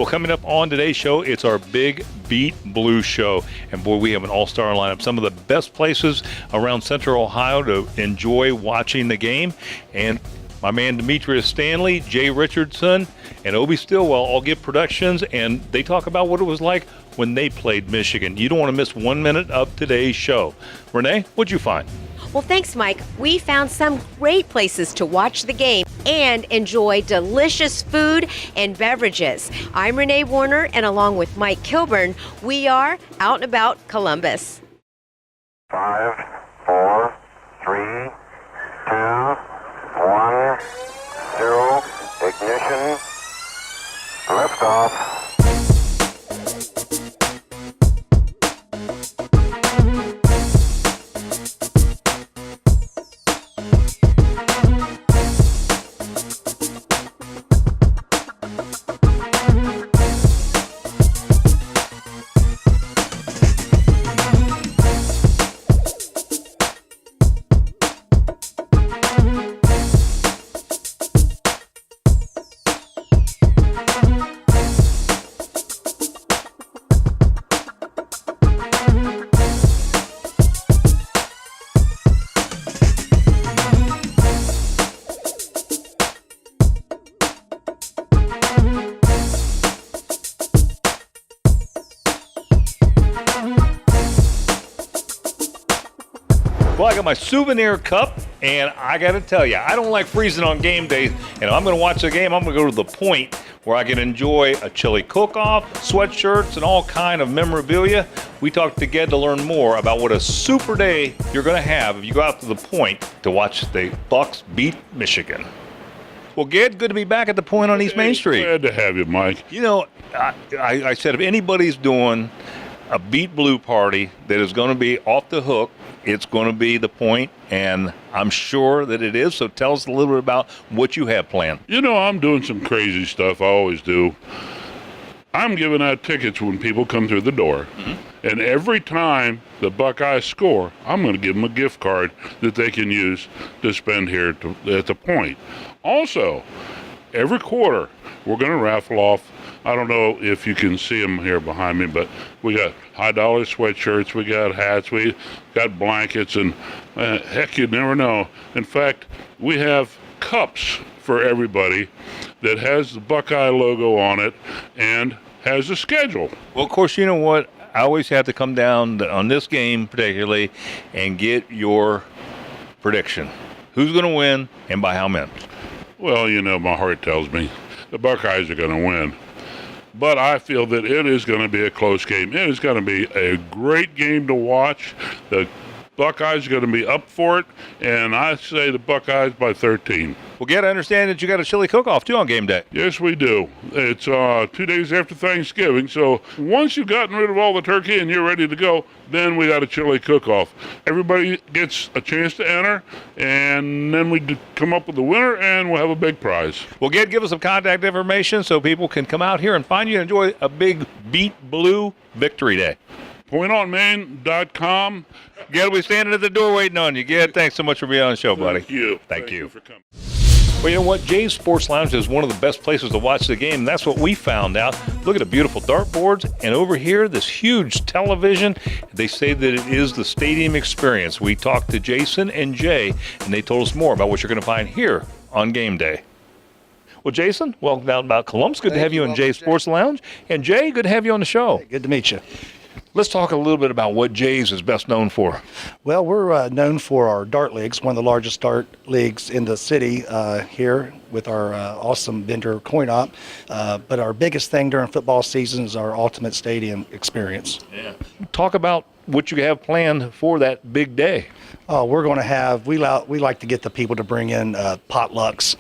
Well, coming up on today's show, it's our Big Beat Blue show. And boy, we have an all-star lineup. Some of the best places around Central Ohio to enjoy watching the game. And my man Dimitrious Stanley, Jay Richardson, and Obie Stillwell all give productions, and they talk about what it was like when they played Michigan. You don't want to miss 1 minute of today's show. Renee, what'd you find? Well, thanks, Mike. We found some great places to watch the game and enjoy delicious food and beverages. I'm Renee Warner, and along with Mike Kilburn, we are Out and About Columbus. 5, 4, 3, 2, 1, 0, ignition, liftoff. Well, I got my souvenir cup, and I got to tell you, I don't like freezing on game days. And if I'm going to watch the game, I'm going to go to the point where I can enjoy a chili cook-off, sweatshirts, and all kind of memorabilia. We talked to Ged to learn more about what a super day you're going to have if you go out to the point to watch the Bucks beat Michigan. Well, Ged, good to be back at the point on East Main Street. Glad to have you, Mike. You know, I said if anybody's doing a Beat Blue party that is going to be off the hook, it's going to be the point, and I'm sure that it is. So tell us a little bit about what you have planned. You know, I'm doing some crazy stuff. I always do. I'm giving out tickets when people come through the door. Mm-hmm. And every time the Buckeyes score, I'm going to give them a gift card that they can use to spend here at the point. Also, every quarter, we're going to raffle off. I don't know if you can see them here behind me, but we got high-dollar sweatshirts, we got hats, we got blankets, and heck, you never know. In fact, we have cups for everybody that has the Buckeye logo on it and has a schedule. Well, of course, you know what? I always have to come down on this game particularly and get your prediction. Who's going to win and by how many? Well, you know, my heart tells me the Buckeyes are going to win. But I feel that it is going to be a close game. It is going to be a great game to watch. The Buckeyes are going to be up for it, and I say the Buckeyes by 13. Well, Ged, I understand that you got a chili cook-off, too, on game day. Yes, we do. It's 2 days after Thanksgiving, so once you've gotten rid of all the turkey and you're ready to go, then we got a chili cook-off. Everybody gets a chance to enter, and then we come up with the winner, and we'll have a big prize. Well, Ged, give us some contact information so people can come out here and find you and enjoy a big Beat Blue Victory Day. PointOnMain.com. Ged, we're standing at the door waiting on you. Ged, thanks so much for being on the show, buddy. Thank you. Thank you for coming. Well, you know what? Jay's Sports Lounge is one of the best places to watch the game. That's what we found out. Look at the beautiful dartboards, and over here, this huge television. They say that it is the stadium experience. We talked to Jason and Jay, and they told us more about what you're going to find here on game day. Well, Jason, welcome down about Columbus. Good to have you in Jay's Sports Lounge. And Jay, good to have you on the show. Hey, good to meet you. Let's talk a little bit about what Jay's is best known for. Well, we're known for our dart leagues, one of the largest dart leagues in the city here with our awesome vendor coin op. But our biggest thing during football season is our ultimate stadium experience. Yeah. Talk about what you have planned for that big day. We're going to have, we like to get the people to bring in potlucks,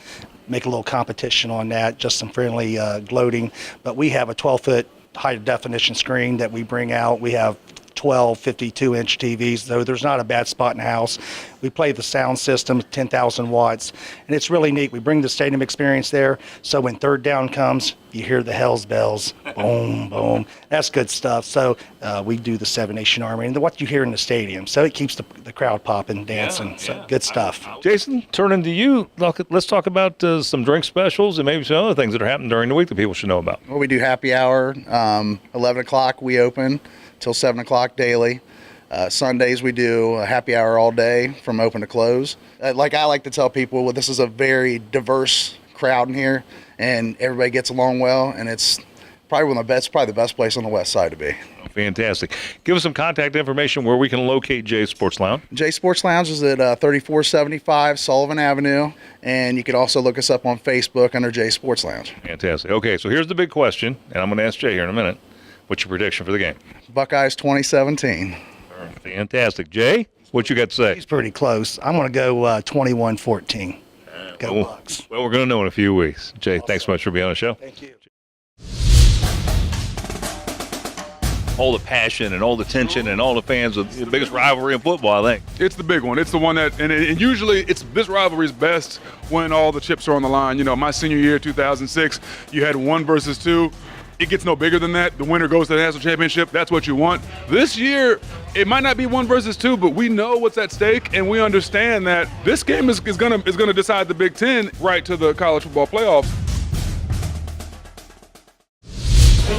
make a little competition on that, just some friendly gloating. But we have a 12-foot high definition screen that we bring out. We have 12, 52-inch TVs, though there's not a bad spot in the house. We play the sound system, 10,000 watts, and it's really neat. We bring the stadium experience there, so when third down comes, you hear the hell's bells, boom, boom. That's good stuff. So we do the Seven Nation Army and what you hear in the stadium. So it keeps the crowd popping, dancing. So good stuff. Jason, turning to you, let's talk about some drink specials and maybe some other things that are happening during the week that people should know about. Well, we do happy hour, 11 o'clock we open till 7 o'clock daily. Sundays we do a happy hour all day from open to close. Like I like to tell people, well, this is a very diverse crowd in here, and everybody gets along well, and it's probably the best place on the west side to be. Fantastic. Give us some contact information where we can locate Jay Sports Lounge. Jay Sports Lounge is at 3475 Sullivan Avenue, and you can also look us up on Facebook under Jay Sports Lounge. Fantastic. Okay, so here's the big question, and I'm going to ask Jay here in a minute. What's your prediction for the game? Buckeyes 2017. Fantastic. Jay, what you got to say? He's pretty close. I'm going to go 21-14. Go Bucks. Well, we're going to know in a few weeks. Jay, thanks so much for being on the show. Thank you. All the passion and all the tension and all the fans of the biggest rivalry in football, I think. It's the big one. It's the one that, and usually this rivalry is best when all the chips are on the line. You know, my senior year, 2006, you had 1 versus 2. It gets no bigger than that. The winner goes to the national championship. That's what you want. This year, it might not be 1 versus 2, but we know what's at stake, and we understand that this game is gonna decide the Big Ten right to the college football playoffs.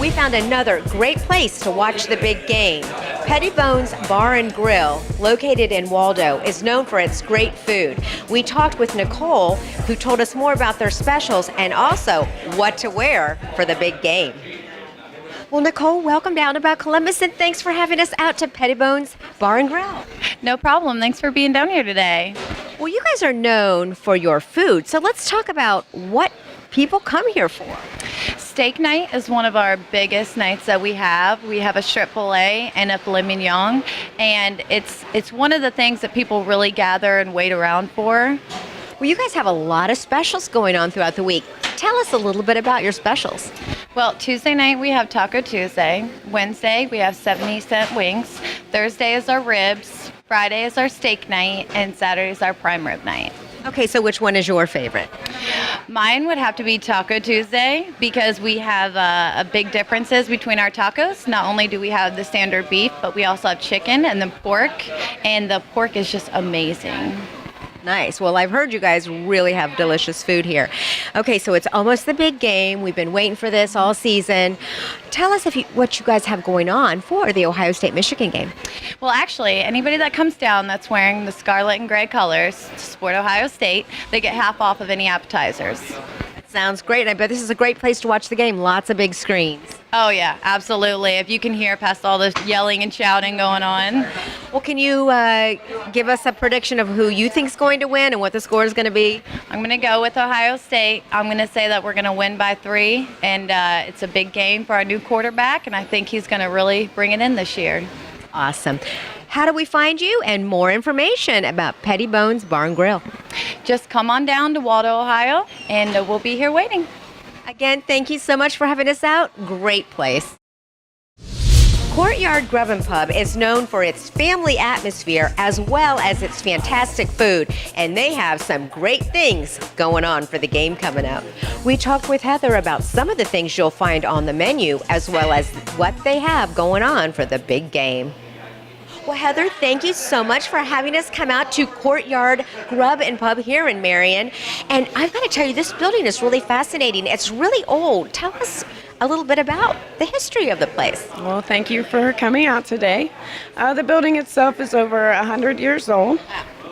We found another great place to watch the big game. Pettibone's Bar and Grill, located in Waldo, is known for its great food. We talked with Nicole, who told us more about their specials and also what to wear for the big game. Well, Nicole, welcome down about Columbus, and thanks for having us out to Pettibone's Bar and Grill. No problem. Thanks for being down here today. Well, you guys are known for your food, so let's talk about what people come here for. Steak night is one of our biggest nights that we have. We have a strip fillet and a filet mignon, and it's one of the things that people really gather and wait around for. Well, you guys have a lot of specials going on throughout the week. Tell us a little bit about your specials. Well, Tuesday night we have Taco Tuesday. Wednesday we have 70-cent wings. Thursday is our ribs. Friday is our steak night, and Saturday is our prime rib night. Okay, so which one is your favorite? Mine would have to be Taco Tuesday because we have a big differences between our tacos. Not only do we have the standard beef, but we also have chicken and the pork is just amazing. Nice. Well, I've heard you guys really have delicious food here. Okay, so it's almost the big game. We've been waiting for this all season. Tell us what you guys have going on for the Ohio State-Michigan game. Well, actually, anybody that comes down that's wearing the scarlet and gray colors to support Ohio State, they get half off of any appetizers. Sounds great. I bet this is a great place to watch the game. Lots of big screens. Oh, yeah, absolutely. If you can hear past all the yelling and shouting going on. Well, can you give us a prediction of who you think is going to win and what the score is going to be? I'm going to go with Ohio State. I'm going to say that we're going to win by 3, and it's a big game for our new quarterback, and I think he's going to really bring it in this year. Awesome. How do we find you and more information about Pettibone's Bar and Grill? Just come on down to Waldo, Ohio, and we'll be here waiting. Again, thank you so much for having us out. Great place. Courtyard Grub and Pub is known for its family atmosphere as well as its fantastic food, and they have some great things going on for the game coming up. We talked with Heather about some of the things you'll find on the menu as well as what they have going on for the big game. Well, Heather, thank you so much for having us come out to Courtyard Grub and Pub here in Marion. And I've got to tell you, this building is really fascinating. It's really old. Tell us a little bit about the history of the place. Well, thank you for coming out today. The building itself is over 100 years old.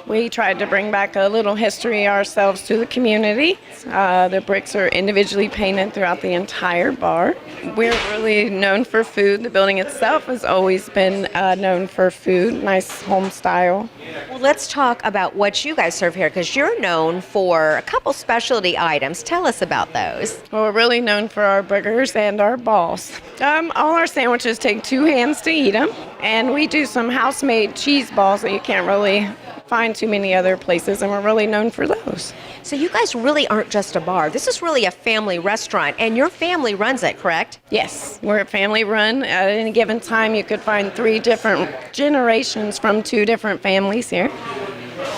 We tried to bring back a little history ourselves to the community. The bricks are individually painted throughout the entire bar. We're really known for food. The building itself has always been known for food, nice home style. Well, let's talk about what you guys serve here, because you're known for a couple specialty items. Tell us about those. Well, we're really known for our burgers and our balls. All our sandwiches take 2 hands to eat them, and we do some house-made cheese balls that you can't really find too many other places, and we're really known for those. So you guys really aren't just a bar. This is really a family restaurant, and your family runs it, correct? Yes, we're a family run. At any given time, you could find 3 different generations from 2 different families here.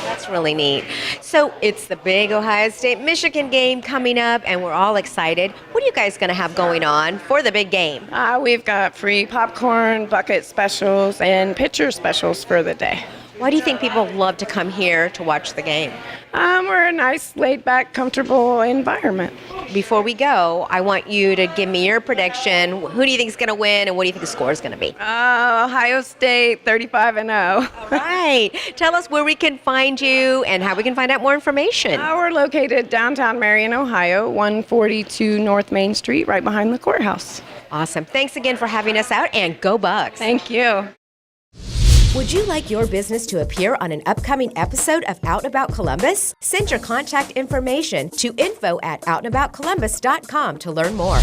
That's really neat. So it's the big Ohio State-Michigan game coming up, and we're all excited. What are you guys going to have going on for the big game? We've got free popcorn, bucket specials, and pitcher specials for the day. Why do you think people love to come here to watch the game? We're a nice, laid-back, comfortable environment. Before we go, I want you to give me your prediction. Who do you think is going to win, and what do you think the score is going to be? Ohio State 35-0. All right. Tell us where we can find you and how we can find out more information. We're located downtown Marion, Ohio, 142 North Main Street, right behind the courthouse. Awesome. Thanks again for having us out, and go Bucks. Thank you. Would you like your business to appear on an upcoming episode of Out and About Columbus? Send your contact information to info@outandaboutcolumbus.com to learn more.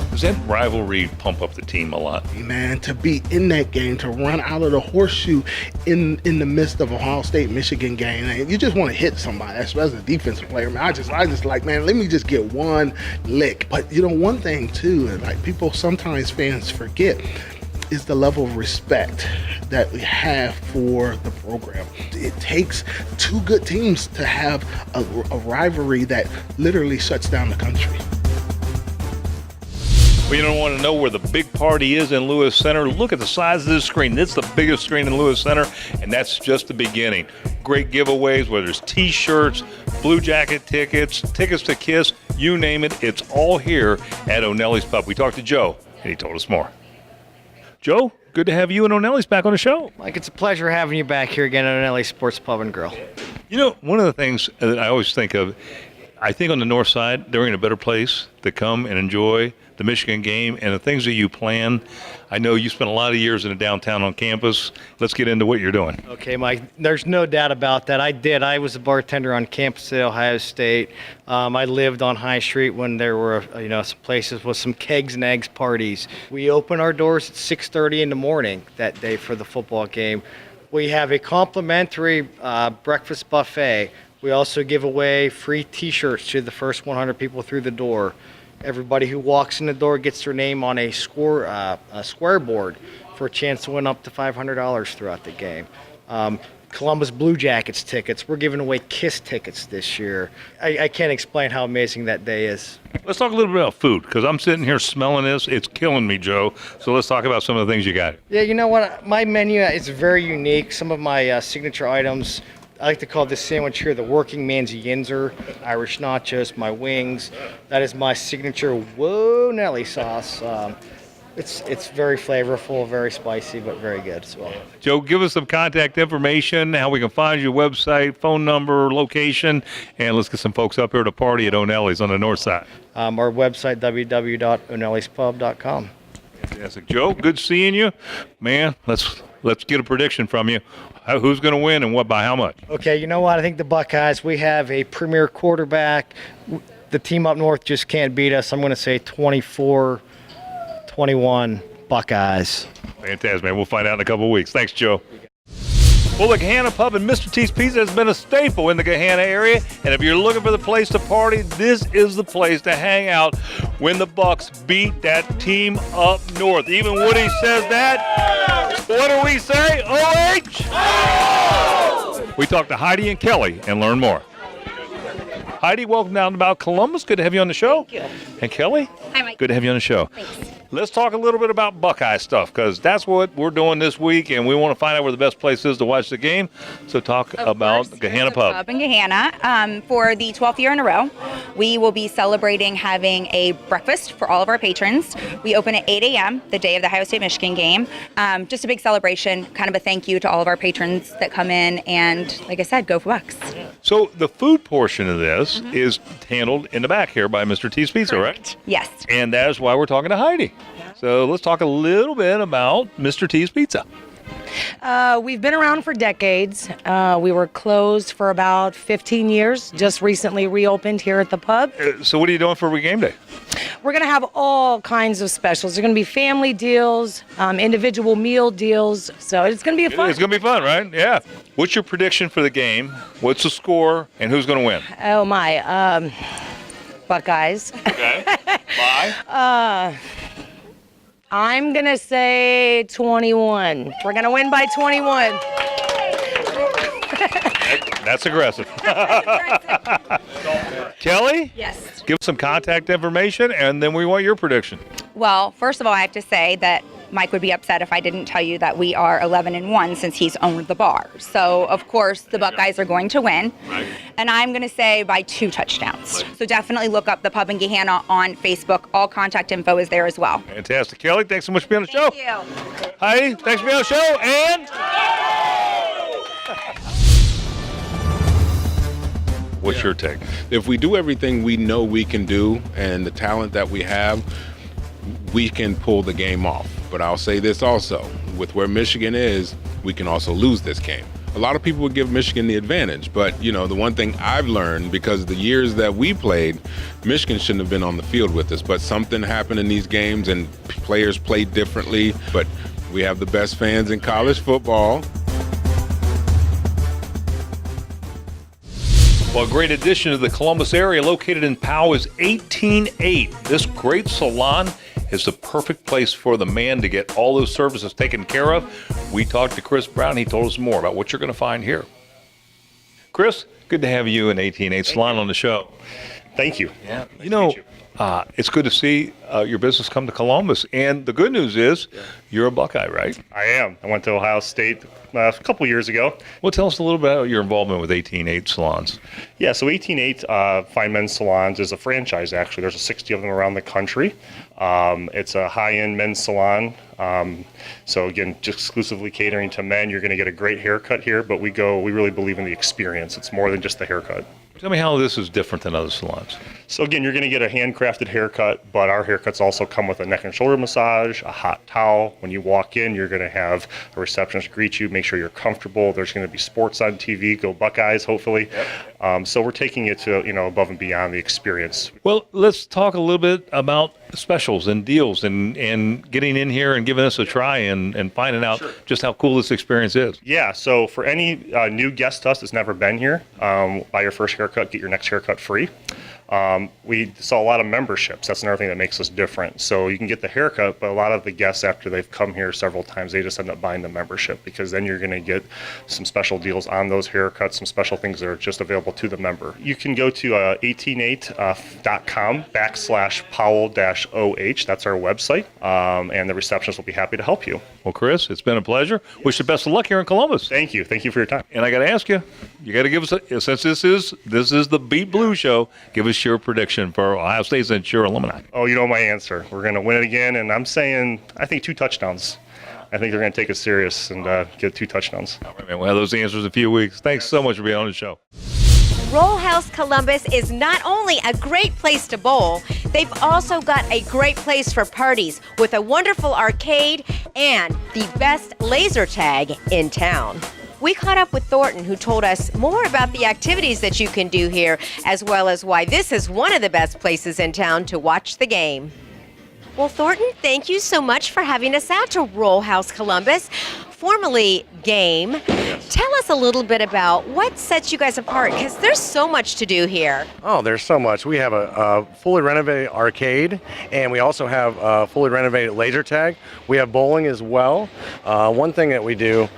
Does that rivalry pump up the team a lot? Man, to be in that game, to run out of the horseshoe in the midst of Ohio State Michigan game, man, you just want to hit somebody, especially a defensive player. Man, I just like, man, let me just get one lick. But one thing too, like people sometimes fans forget, is the level of respect that we have for the program. It takes 2 good teams to have a rivalry that literally shuts down the country. Well, you don't want to know where the big party is in Lewis Center. Look at the size of this screen. It's the biggest screen in Lewis Center, and that's just the beginning. Great giveaways, whether it's T-shirts, Blue Jacket tickets, tickets to Kiss, you name it. It's all here at O'Neilla's Pub. We talked to Joe, and he told us more. Joe, good to have you and O'Neilla's back on the show. Mike, it's a pleasure having you back here again at O'Neilla's Sports Pub and Grill. One of the things that I always think of, I think on the north side, they're in a better place to come and enjoy the Michigan game and the things that you plan. I know you spent a lot of years in the downtown on campus. Let's get into what you're doing. Okay, Mike, there's no doubt about that. I was a bartender on campus at Ohio State. I lived on High Street when there were, some places with some kegs and eggs parties. We open our doors at 6:30 in the morning that day for the football game. We have a complimentary breakfast buffet. We also give away free T-shirts to the first 100 people through the door. Everybody who walks in the door gets their name on a square board for a chance to win up to $500 throughout the game. Columbus Blue Jackets tickets. We're giving away KISS tickets this year. I can't explain how amazing that day is. Let's talk a little bit about food, because I'm sitting here smelling this. It's killing me, Joe. So let's talk about some of the things you got. Yeah, you know what? My menu is very unique. Some of my signature items, I like to call this sandwich here the working man's yinzer, Irish nachos, my wings. That is my signature Whoa Nelly sauce. It's very flavorful, very spicy, but very good as well. Joe, give us some contact information, how we can find your website, phone number, location, and let's get some folks up here to party at O'Neilla's on the north side. Our website, www.o'neillaspub.com. Fantastic. Joe, good seeing you. Man, let's get a prediction from you. Who's going to win and what by how much? Okay, you know what? I think the Buckeyes, we have a premier quarterback. The team up north just can't beat us. I'm going to say 24-21 Buckeyes. Fantastic, man. We'll find out in a couple of weeks. Thanks, Joe. Well, the Gahanna Pub and Mr. T's Pizza has been a staple in the Gahanna area, and if you're looking for the place to party, this is the place to hang out when the Bucks beat that team up north. Even Woody says that. What do we say? OH! We talked to Heidi and Kelly and learn more. Heidi, welcome down about Columbus. Good to have you on the show. Thank you. And Kelly? Hi, Mike. Good to have you on the show. Thanks. Let's talk a little bit about Buckeye stuff, because that's what we're doing this week, and we want to find out where the best place is to watch the game. So talk about Gahanna Pub. Pub in Gahanna. For the 12th year in a row, we will be celebrating having a breakfast for all of our patrons. We open at 8 a.m. the day of the Ohio State-Michigan game. Just a big celebration, kind of a thank you to all of our patrons that come in, and like I said, go for Bucks. So the food portion of this is handled in the back here by Mr. T's Pizza, right? Yes. And that is why we're talking to Heidi. So let's talk a little bit about Mr. T's Pizza. We've been around for decades. We were closed for about 15 years, just recently reopened here at the pub. So what are you doing for game day? We're going to have all kinds of specials. There's going to be family deals, individual meal deals. So it's going to be fun. It's going to be fun, right? Yeah. What's your prediction for the game? What's the score? And who's going to win? Oh, my. Buckeyes. Okay. Bye. I'm going to say 21. We're going to win by 21. That's aggressive. Kelly? Yes. Give us some contact information, and then we want your prediction. Well, first of all, I have to say that Mike would be upset if I didn't tell you that we are 11-1 since he's owned the bar. So, of course, the Buckeyes are going to win. Right. And I'm going to say by 2 touchdowns. Right. So definitely look up the Pub in Gahanna on Facebook. All contact info is there as well. Fantastic. Kelly, thanks so much for being on the show. Thank you. Heidi, thanks for being on the show. And... What's your take? If we do everything we know we can do and the talent that we have, we can pull the game off. But I'll say this also, with where Michigan is, we can also lose this game. A lot of people would give Michigan the advantage, but the one thing I've learned, because the years that we played, Michigan shouldn't have been on the field with us, but something happened in these games and players played differently. But we have the best fans in college football. Well, a great addition to the Columbus area located in Powell is 1808. This great salon is the perfect place for the man to get all those services taken care of. We talked to Chris Brown. He told us more about what you're going to find here. Chris, good to have you in 1808 Salon on the show. Thank you. Yeah. It's good to see your business come to Columbus. And the good news is you're a Buckeye, right? I am. I went to Ohio State a couple years ago. Well, tell us a little bit about your involvement with 1808 Salons. Yeah, so 188 Fine Men's Salons is a franchise, actually. There's 60 of them around the country. It's a high-end men's salon. So again, just exclusively catering to men. You're going to get a great haircut here, but we really believe in the experience. It's more than just the haircut. Tell me how this is different than other salons. So again, you're going to get a handcrafted haircut, but our haircuts also come with a neck and shoulder massage, a hot towel. When you walk in, you're going to have a receptionist greet you, make sure you're comfortable. There's going to be sports on TV, go Buckeyes, hopefully. Yep. So we're taking it to above and beyond the experience. Well, let's talk a little bit about specials and deals and getting in here and giving us a try and finding out just how cool this experience is. Yeah, so for any new guest to us that's never been here, buy your first haircut, get your next haircut free. We saw a lot of memberships. That's another thing that makes us different. So you can get the haircut, but a lot of the guests, after they've come here several times, they just end up buying the membership, because then you're going to get some special deals on those haircuts, some special things that are just available to the member. You can go to 188.com/Powell-OH. That's our website, and the receptionist will be happy to help you. Well, Chris, it's been a pleasure. Wish you best of luck here in Columbus. Thank you. Thank you for your time. And I got to ask you, you got to give us, since this is the Beat Blue show, give us your prediction for Ohio State since you're alumni. Oh, you know my answer. We're going to win it again, and I'm saying, I think 2 touchdowns. I think they're going to take it serious and get 2 touchdowns. All right, man. We'll have those answers in a few weeks. Thanks so much for being on the show. Roll House Columbus is not only a great place to bowl, they've also got a great place for parties with a wonderful arcade and the best laser tag in town. We caught up with Thornton, who told us more about the activities that you can do here, as well as why this is one of the best places in town to watch the game. Well, Thornton, thank you so much for having us out to Roll House Columbus, formerly Game. Tell us a little bit about what sets you guys apart, because there's so much to do here. Oh, there's so much. We have a fully renovated arcade, and we also have a fully renovated laser tag. We have bowling as well. One thing that we do,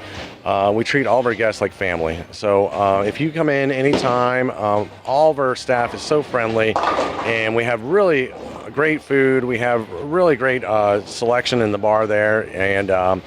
we treat all of our guests like family. So if you come in anytime, all of our staff is so friendly, and we have really great food. We have really great selection in the bar there, and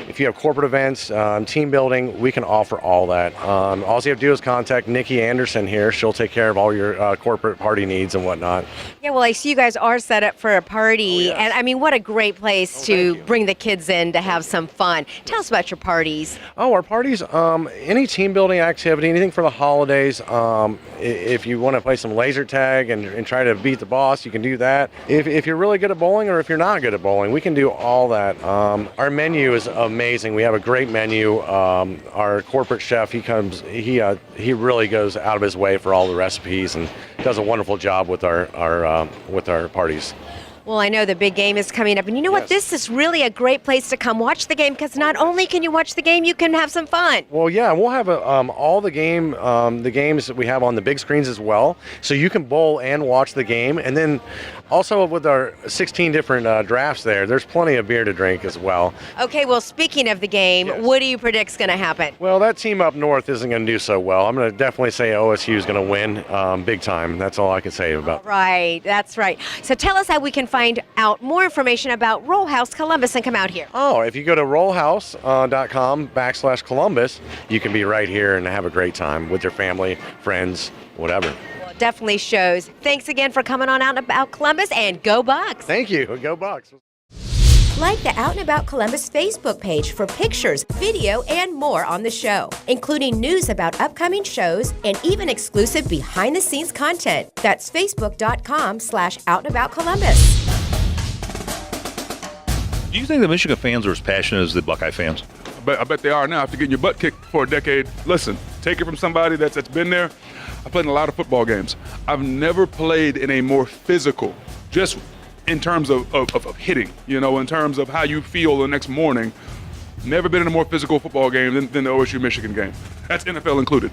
if you have corporate events, team building, we can offer all that. All you have to do is contact Nikki Anderson here. She'll take care of all your corporate party needs and whatnot. Yeah, well, I see you guys are set up for a party, and I mean, what a great place to bring the kids in to have some fun. Tell us about your parties. Oh, our parties, any team building activity, anything for the holidays. If you want to play some laser tag and try to beat the boss, you can do that. If you're really good at bowling, or if you're not good at bowling, we can do all that. Our menu is amazing. amazing. We have a great menu. Our corporate chef, he really goes out of his way for all the recipes and does a wonderful job with our parties. Well, I know the big game is coming up, and you know what? This is really a great place to come watch the game, because not only can you watch the game, you can have some fun. Well, yeah, we'll have all the games that we have on the big screens as well, so you can bowl and watch the game. And then also with our 16 different drafts there's plenty of beer to drink as well. Okay, well, speaking of the game, what do you predict is going to happen? Well, that team up north isn't going to do so well. I'm going to definitely say OSU is going to win big time. That's all I can say about it. Right, that's right. So tell us how we can find out more information about Roll House Columbus and come out here. Oh, if you go to rollhouse.com/Columbus, you can be right here and have a great time with your family, friends, whatever. Well, it definitely shows. Thanks again for coming on Out and About Columbus, and go Bucks. Thank you. Go Bucks. Like the Out and About Columbus Facebook page for pictures, video, and more on the show, including news about upcoming shows and even exclusive behind-the-scenes content. That's facebook.com/OutandAboutColumbus. Do you think the Michigan fans are as passionate as the Buckeye fans? I bet they are now after getting your butt kicked for a decade. Listen, take it from somebody that's been there. I played in a lot of football games. I've never played in a more physical, just in terms of hitting, in terms of how you feel the next morning. Never been in a more physical football game than the OSU-Michigan game. That's NFL included.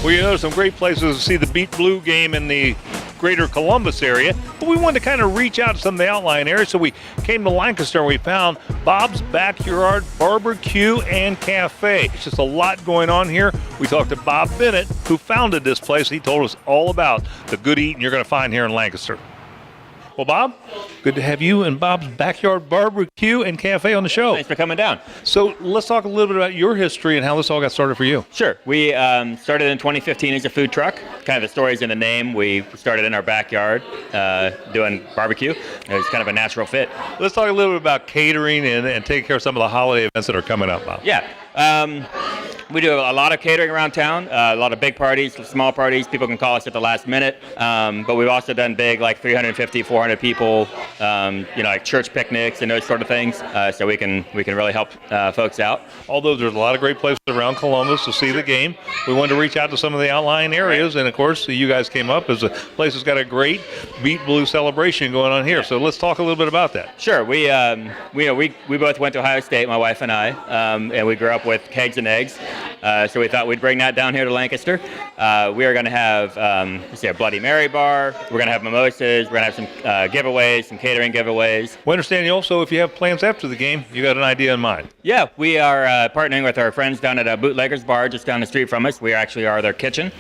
Well, there's some great places to see the Beat Blue game in the greater Columbus area, but we wanted to kind of reach out to some of the outlying areas, so we came to Lancaster and we found Bob's Backyard Barbecue and Cafe. It's just a lot going on here. We talked to Bob Bennett, who founded this place. He told us all about the good eating you're going to find here in Lancaster. Well, Bob, good to have you and Bob's Backyard Barbecue and Cafe on the show. Thanks for coming down. So let's talk a little bit about your history and how this all got started for you. Sure. We started in 2015 as a food truck. Kind of the story's in the name. We started in our backyard doing barbecue. It was kind of a natural fit. Let's talk a little bit about catering and taking care of some of the holiday events that are coming up, Bob. Yeah. We do a lot of catering around town, a lot of big parties, small parties. People can call us at the last minute. But we've also done big, like 350, 400 people, like church picnics and those sort of things. So we can really help folks out. Although there's a lot of great places around Columbus to see the game, we wanted to reach out to some of the outlying areas. And of course, you guys came up as a place that's got a great Beat Blue celebration going on here. So let's talk a little bit about that. Sure. We both went to Ohio State, my wife and I, and we grew up with kegs and eggs. So we thought we'd bring that down here to Lancaster. We are going to have a Bloody Mary bar. We're going to have mimosas. We're going to have some giveaways, some catering giveaways. We understand you also, if you have plans after the game, you got an idea in mind. Yeah, we are partnering with our friends down at a Bootleggers Bar just down the street from us. We actually are their kitchen.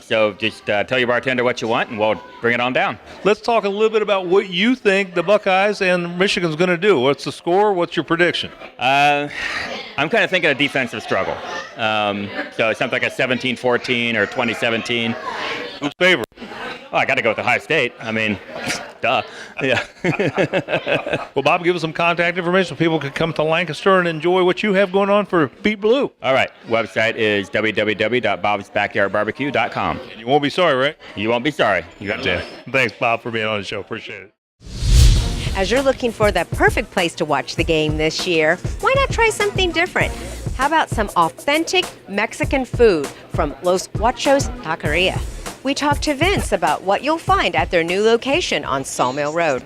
So just tell your bartender what you want, and we'll bring it on down. Let's talk a little bit about what you think the Buckeyes and Michigan's going to do. What's the score? What's your prediction? I'm kind of thinking a defensive struggle. So something like a 17-14 or 20-17. Who's favorite? Well, I got to go with Ohio State. I mean, duh. Yeah. Well, Bob, give us some contact information so people can come to Lancaster and enjoy what you have going on for Beat Blue. All right. Website is www.bobsbackyardbarbecue.com. And you won't be sorry, right? You won't be sorry. You got to. Thanks, Bob, for being on the show. Appreciate it. As you're looking for the perfect place to watch the game this year, why not try something different? How about some authentic Mexican food from Los Huachos Taqueria? We talked to Vince about what you'll find at their new location on Sawmill Road.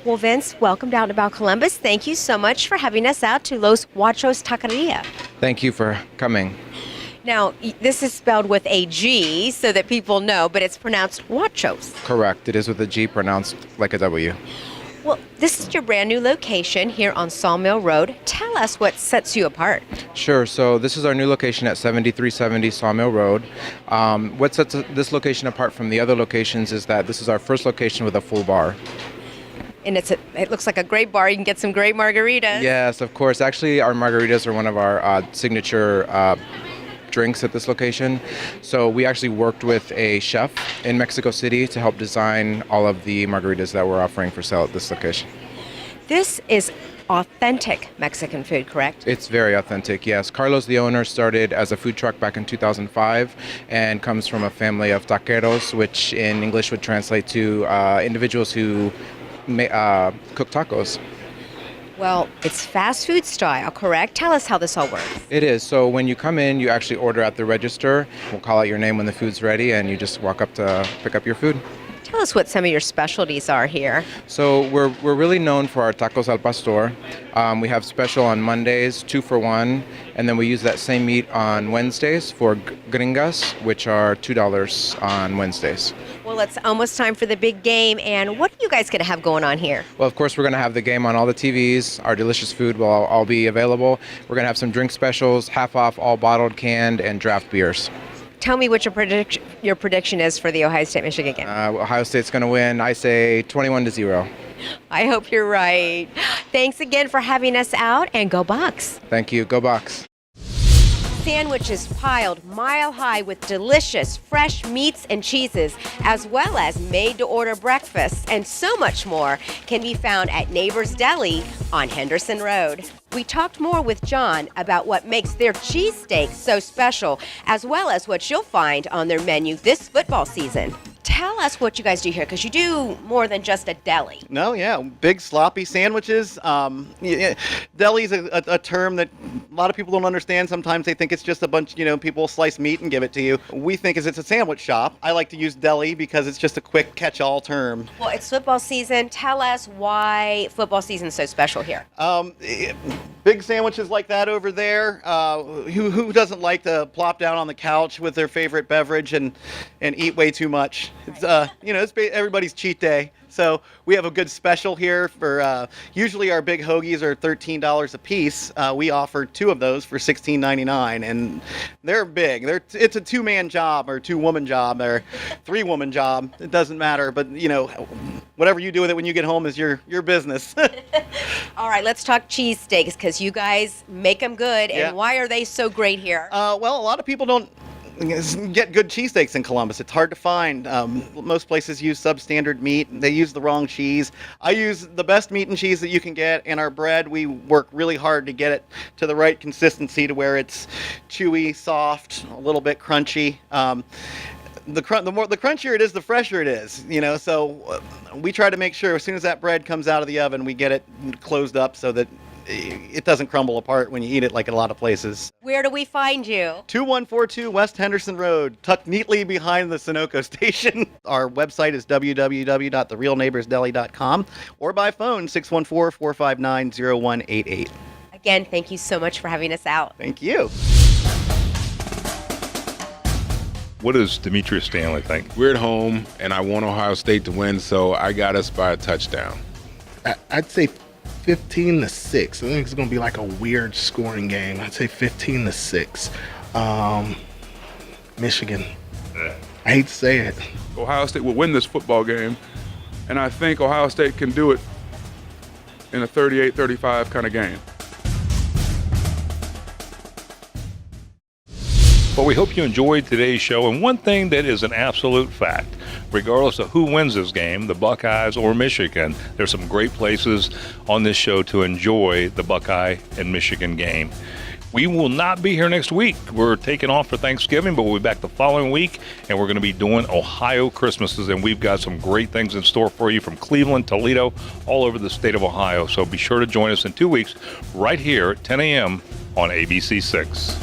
Well, Vince, welcome down to About Columbus. Thank you so much for having us out to Los Huachos Taqueria. Thank you for coming. Now, this is spelled with a G so that people know, but it's pronounced Huachos. Correct. It is with a G pronounced like a W. Well, this is your brand new location here on Sawmill Road. Tell us what sets you apart. Sure. So this is our new location at 7370 Sawmill Road. What sets this location apart from the other locations is that this is our first location with a full bar. And it looks like a great bar. You can get some great margaritas. Yes, of course. Actually, our margaritas are one of our signature drinks at this location. So we actually worked with a chef in Mexico City to help design all of the margaritas that we're offering for sale at this location. This is authentic Mexican food, correct? It's very authentic, yes. Carlos, the owner, started as a food truck back in 2005 and comes from a family of taqueros, which in English would translate to individuals who cook tacos. Well, it's fast food style, correct? Tell us how this all works. It is. So when you come in, you actually order at the register. We'll call out your name when the food's ready, and you just walk up to pick up your food. Tell us what some of your specialties are here. So we're really known for our tacos al pastor. We have special on Mondays, 2 for 1, and then we use that same meat on Wednesdays for gringas, which are $2 on Wednesdays. Well, it's almost time for the big game, and what are you guys going to have going on here? Well, of course, we're going to have the game on all the TVs. Our delicious food will all be available. We're going to have some drink specials, half off all bottled, canned, and draft beers. Tell me what your prediction is for the Ohio State-Michigan game. Ohio State's going to win. I say 21-0. I hope you're right. Thanks again for having us out, and go Bucks. Thank you. Go Bucks. Sandwiches piled mile high with delicious fresh meats and cheeses, as well as made-to-order breakfasts and so much more can be found at Neighbor's Deli on Henderson Road. We talked more with John about what makes their cheesesteaks so special, as well as what you'll find on their menu this football season. Tell us what you guys do here, because you do more than just a deli. No, yeah, big sloppy sandwiches. Deli is a term that a lot of people don't understand. Sometimes they think it's just a bunch, people slice meat and give it to you. We think it's a sandwich shop. I like to use deli because it's just a quick catch-all term. Well, it's football season. Tell us why football season is so special here. Big sandwiches like that over there. Who doesn't like to plop down on the couch with their favorite beverage and eat way too much? It's it's everybody's cheat day. So we have a good special here for usually our big hoagies are $13 a piece. We offer 2 of those for $16.99, and they're big. It's a 2-man job or 2-woman job or 3-woman job. It doesn't matter, but whatever you do with it when you get home is your business. All right, let's talk cheesesteaks, because you guys make them good. Yeah. And why are they so great here? Well, a lot of people don't get good cheesesteaks in Columbus. It's hard to find. Most places use substandard meat. They use the wrong cheese. I use the best meat and cheese that you can get, and our bread, we work really hard to get it to the right consistency to where it's chewy, soft, a little bit crunchy. The crunchier it is, the fresher it is, so we try to make sure as soon as that bread comes out of the oven, we get it closed up so that it doesn't crumble apart when you eat it like in a lot of places. Where do we find you? 2142 West Henderson Road, tucked neatly behind the Sunoco station. Our website is www.therealneighborsdeli.com or by phone 614-459-0188. Again, thank you so much for having us out. Thank you. What does Dimitrious Stanley think? We're at home, and I want Ohio State to win, so I got us by a touchdown. I'd say 15-6. I think it's going to be like a weird scoring game. I'd say 15-6. Michigan. I hate to say it. Ohio State will win this football game, and I think Ohio State can do it in a 38-35 kind of game. Well, we hope you enjoyed today's show. And one thing that is an absolute fact, regardless of who wins this game, the Buckeyes or Michigan, there's some great places on this show to enjoy the Buckeye and Michigan game. We will not be here next week. We're taking off for Thanksgiving, but we'll be back the following week, and we're going to be doing Ohio Christmases, and we've got some great things in store for you from Cleveland, Toledo, all over the state of Ohio. So be sure to join us in 2 weeks right here at 10 a.m. on ABC 6.